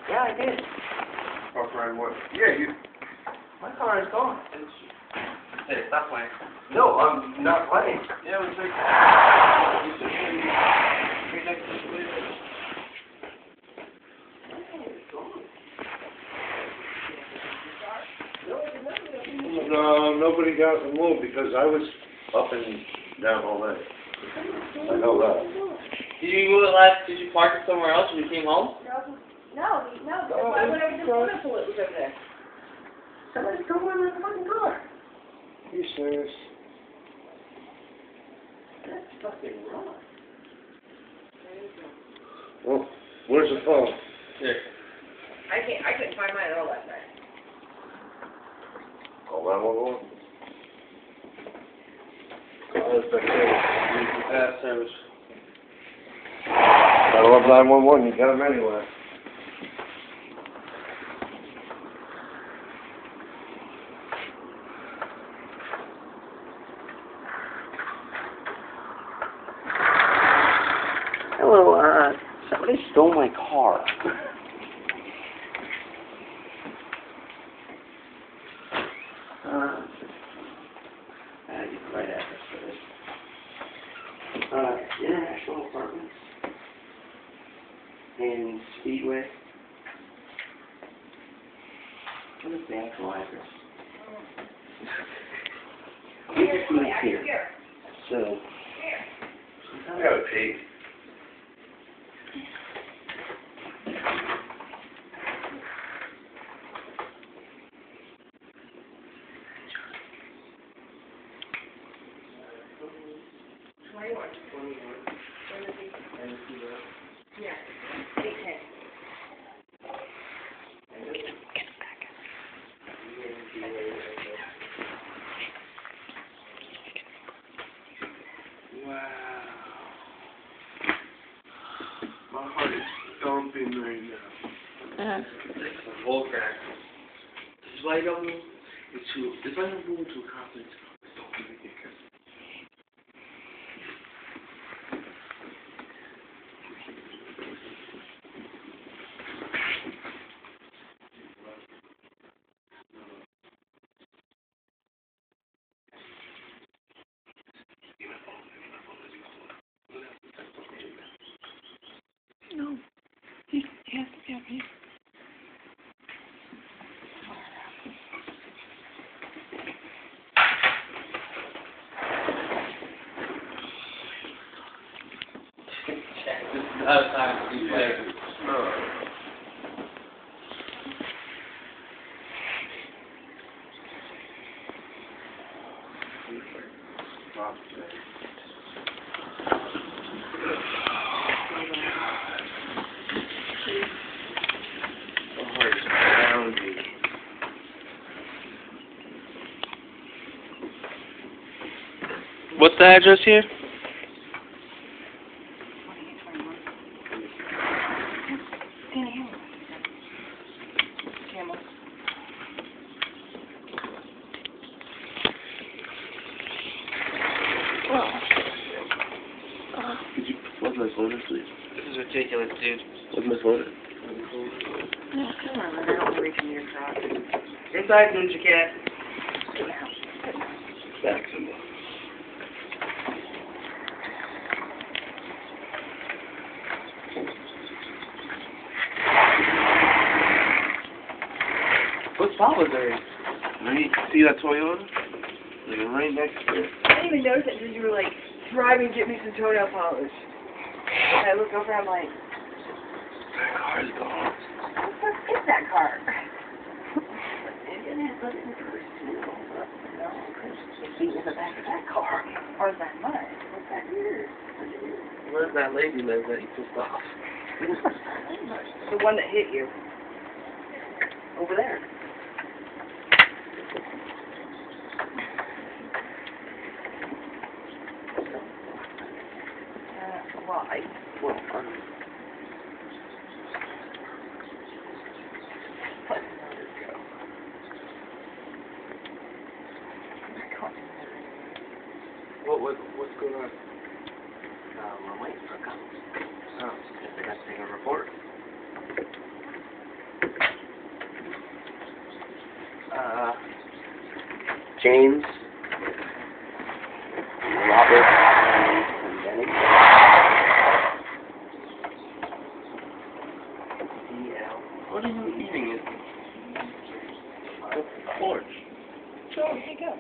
Yeah, I did. Park right what? Yeah, you. My car is gone. Hey, stop playing. No, I'm not playing. Yeah, we'll take No, nobody got the move because I was up and down all day. I know that. Did you move it last? Did you park it somewhere else when you came home? No, because why would I just want to pull it was over there? Somebody's going in the fucking car. You serious? That's fucking wrong. Well, where's the phone? Here. I couldn't find mine at all last night. Call 911. Oh, it's back there. Fast service. I love 911. You got them anyway. Hello, somebody stole my car. I get the right address for this. International Apartments in Speedway. What is the actual address? We just moved here. So. I gotta pee. Yeah, 8:10. Wow. My heart is thumping right now. This is a bull crap. This is why you don't move. It's why you don't move into a conference. Don't give a dick. No. He has to have me. This is out of time to be playing. What's the address here? Camel. What's my phone, please? This is ridiculous, dude. What's my phone? Come on, I don't want to reach in your crowd. Inside, Ninja Cat. Back symbol. What spot was there? You see that Toyota? Like right next to it. I didn't even notice it until you were like, driving, get me some toenail polish. And I look over, I'm like, That car's gone. what the fuck is that car? It didn't have nothing to do with it. No, it's in the back of that car. Or is that mine? What's that here? Where's that lady live that you pissed off? The one that hit you. Over there. Why? Well, What's going on? we're waiting for a couple. Oh. If they got to take a report. James, Robert, and Denny. DL. What are you eating? It? Porch. There you go.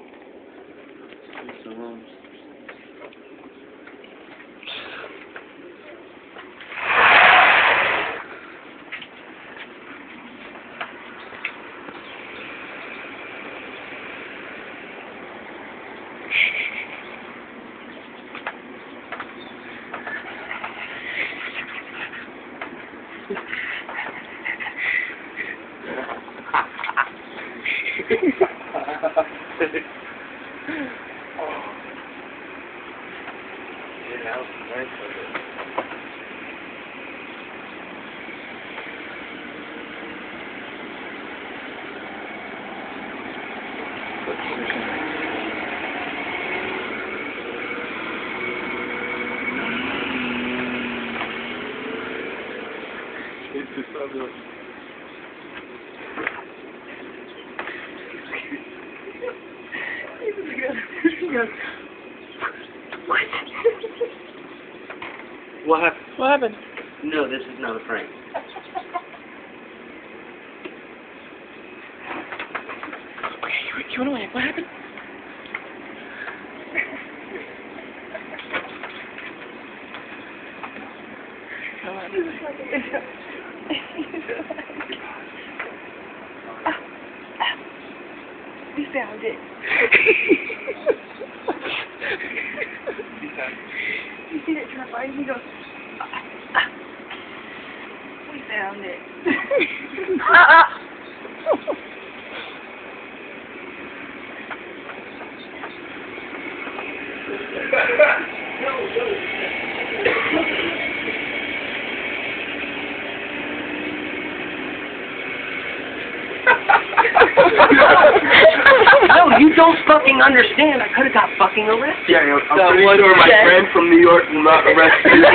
What happened? What happened? No, this is not a prank. Okay, you went away. What happened? We found it. You see that turn by? He goes, we found it. No, you don't fucking understand. I could have got fucking arrested. Yeah, I'm pretty sure my friend from New York will not arrest you.